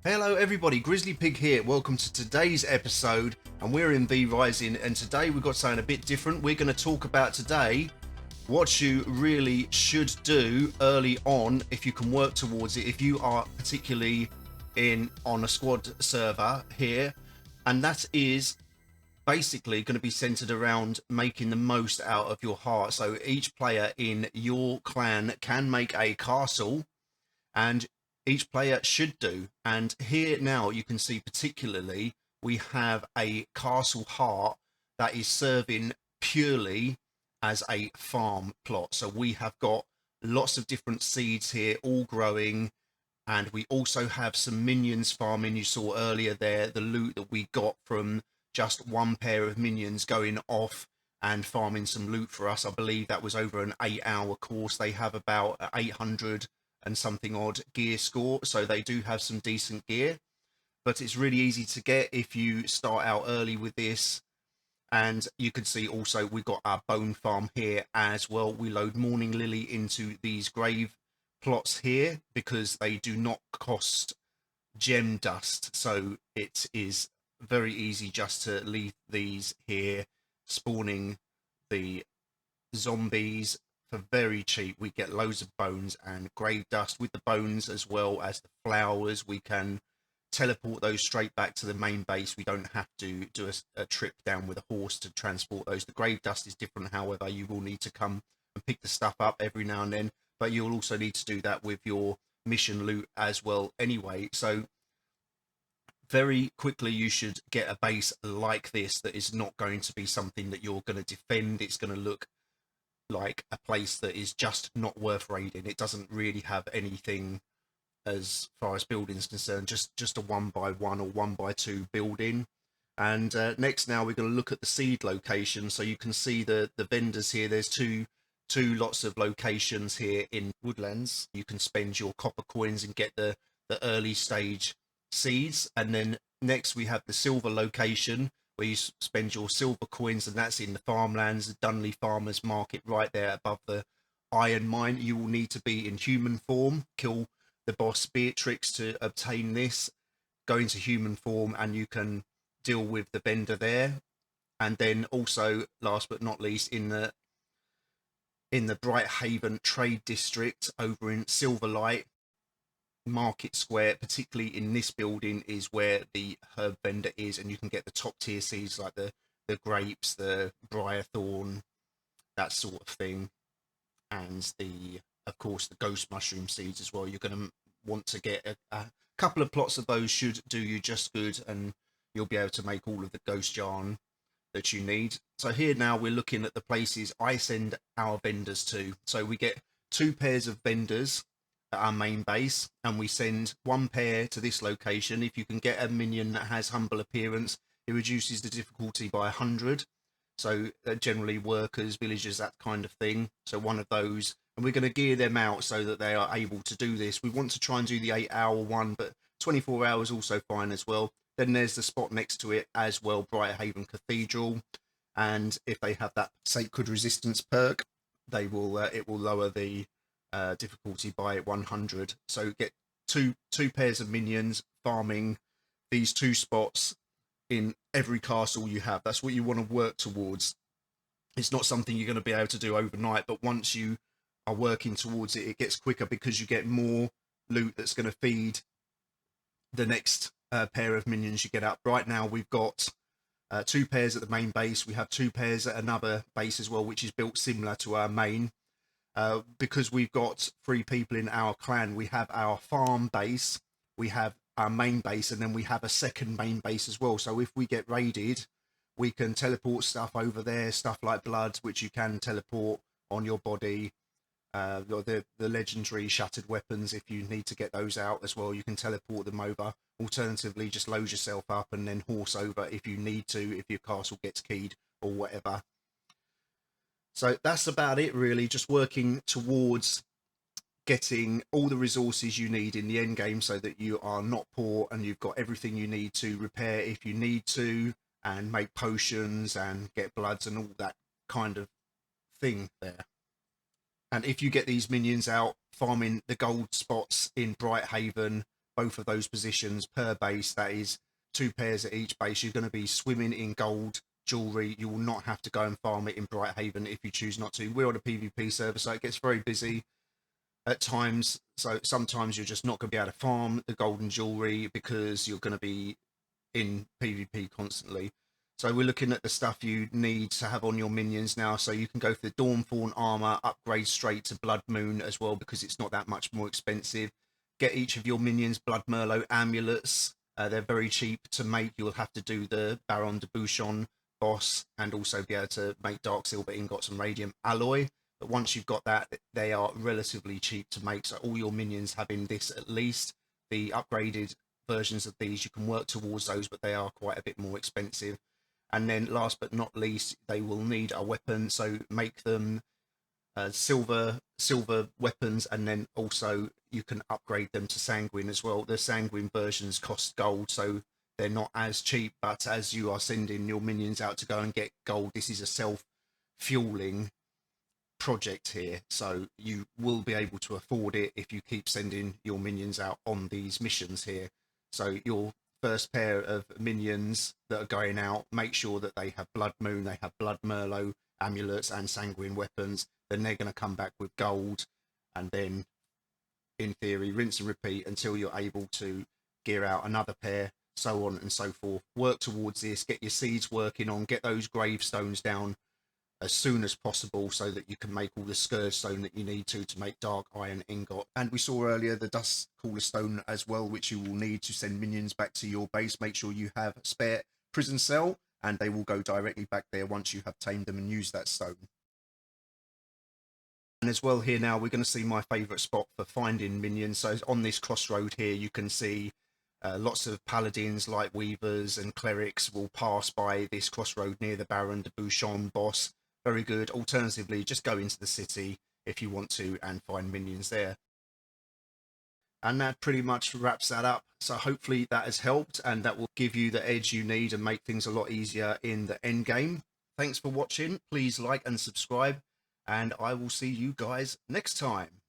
Hello everybody, Grizzly Pig here. Welcome to today's episode, and we're in V Rising, and today we've got something a bit different. We're going to talk about today what you really should do early on if you can work towards it, if you are particularly in on a squad server here, and that is basically going to be centered around making the most out of your heart. So each player in your clan can make a castle, and each player should do. And here now you can see particularly we have a castle heart that is serving purely as a farm plot. So we have got lots of different seeds here all growing, and we also have some minions farming. You saw earlier there the loot that we got from just one pair of minions going off and farming some loot for us. I believe that was over an 8-hour course. They have about 800 and something odd gear score, so they do have some decent gear, but it's really easy to get if you start out early with this. And you can see also we've got our bone farm here as well. We load Morning Lily into these grave plots here because they do not cost gem dust, so it is very easy just to leave these here spawning the zombies for very cheap. We get loads of bones and grave dust. With the bones as well as the flowers, we can teleport those straight back to the main base. We don't have to do a trip down with a horse to transport those. The grave dust is different, however. You will need to come and pick the stuff up every now and then, but you'll also need to do that with your mission loot as well anyway. So very quickly you should get a base like this that is not going to be something that you're going to defend. It's going to look like a place that is just not worth raiding. It doesn't really have anything as far as building is concerned, just a 1x1 or 1x2 building. And next now we're going to look at the seed location. So you can see the vendors here. There's two lots of locations here in Woodlands. You can spend your copper coins and get the early stage seeds. And then next we have the silver location where you spend your silver coins, and that's in the farmlands, the Dunley Farmers Market right there above the iron mine. You will need to be in human form, kill the boss Beatrix to obtain this, go into human form, and you can deal with the vendor there. And then also, last but not least, in the Bright Haven Trade District over in Silverlight Market Square, particularly in this building, is where the herb vendor is, and you can get the top tier seeds like the grapes, the briarthorn, that sort of thing, and the of course the ghost mushroom seeds as well. You're going to want to get a couple of plots of those, should do you just good, and you'll be able to make all of the ghost yarn that you need. So here now we're looking at the places I send our vendors to. So we get 2 pairs of vendors at our main base, and we send 1 pair to this location. If you can get a minion that has humble appearance, it reduces the difficulty by 100. So generally workers, villagers, that kind of thing. So one of those, and we're going to gear them out so that they are able to do this. We want to try and do the 8-hour one, but 24 hours also fine as well. Then there's the spot next to it as well, Bright Haven Cathedral, and if they have that Sacred Resistance perk, they will it will lower the difficulty by 100. So get two pairs of minions farming these 2 spots in every castle you have. That's what you want to work towards. It's not something you're going to be able to do overnight, but once you are working towards it, it gets quicker because you get more loot that's going to feed the next pair of minions you get up. Right now we've got 2 pairs at the main base. We have 2 pairs at another base as well, which is built similar to our main. Because we've got 3 people in our clan, we have our farm base, we have our main base, and then we have a second main base as well. So if we get raided, we can teleport stuff over there, stuff like blood, which you can teleport on your body. The legendary shattered weapons, if you need to get those out as well, you can teleport them over. Alternatively, just load yourself up and then horse over if you need to, if your castle gets keyed or whatever. So that's about it really, just working towards getting all the resources you need in the end game so that you are not poor and you've got everything you need to repair if you need to, and make potions and get bloods and all that kind of thing there. And if you get these minions out farming the gold spots in Bright Haven, both of those positions per base. That is 2 pairs at each base. You're going to be swimming in gold jewelry. You will not have to go and farm it in Brighthaven if you choose not to. We're on a PvP server, so it gets very busy at times. So sometimes you're just not going to be able to farm the golden jewelry because you're going to be in PvP constantly. So we're looking at the stuff you need to have on your minions now. So you can go for the Dawnfawn armor, upgrade straight to Blood Moon as well because it's not that much more expensive. Get each of your minions Blood Merlot amulets. They're very cheap to make. You'll have to do the Baron de Bouchon boss and also be able to make Dark Silver ingots and Radium alloy. But once you've got that, they are relatively cheap to make. So all your minions having this at least. The upgraded versions of these, you can work towards those, but they are quite a bit more expensive. And then last but not least, they will need a weapon, so make them silver weapons, and then also you can upgrade them to sanguine as well. The sanguine versions cost gold, so they're not as cheap, but as you are sending your minions out to go and get gold, this is a self-fueling project here, so you will be able to afford it if you keep sending your minions out on these missions here. So your first pair of minions that are going out, make sure that they have Blood Moon, they have Blood Merlot amulets and sanguine weapons. Then they're going to come back with gold, and then in theory rinse and repeat until you're able to gear out another pair, so on and so forth. Work towards this, get your seeds working on, get those gravestones down as soon as possible so that you can make all the scourge stone that you need to make dark iron ingot. And we saw earlier the dust cooler stone as well, which you will need to send minions back to your base. Make sure you have a spare prison cell and they will go directly back there once you have tamed them and used that stone. And as well here now, we're going to see my favourite spot for finding minions. So on this crossroad here, you can see lots of paladins, light weavers and clerics will pass by this crossroad near the Baron de Bouchon boss. Very good. Alternatively, just go into the city if you want to and find minions there. And that pretty much wraps that up. So hopefully that has helped and that will give you the edge you need and make things a lot easier in the end game. Thanks for watching. Please like and subscribe, and I will see you guys next time.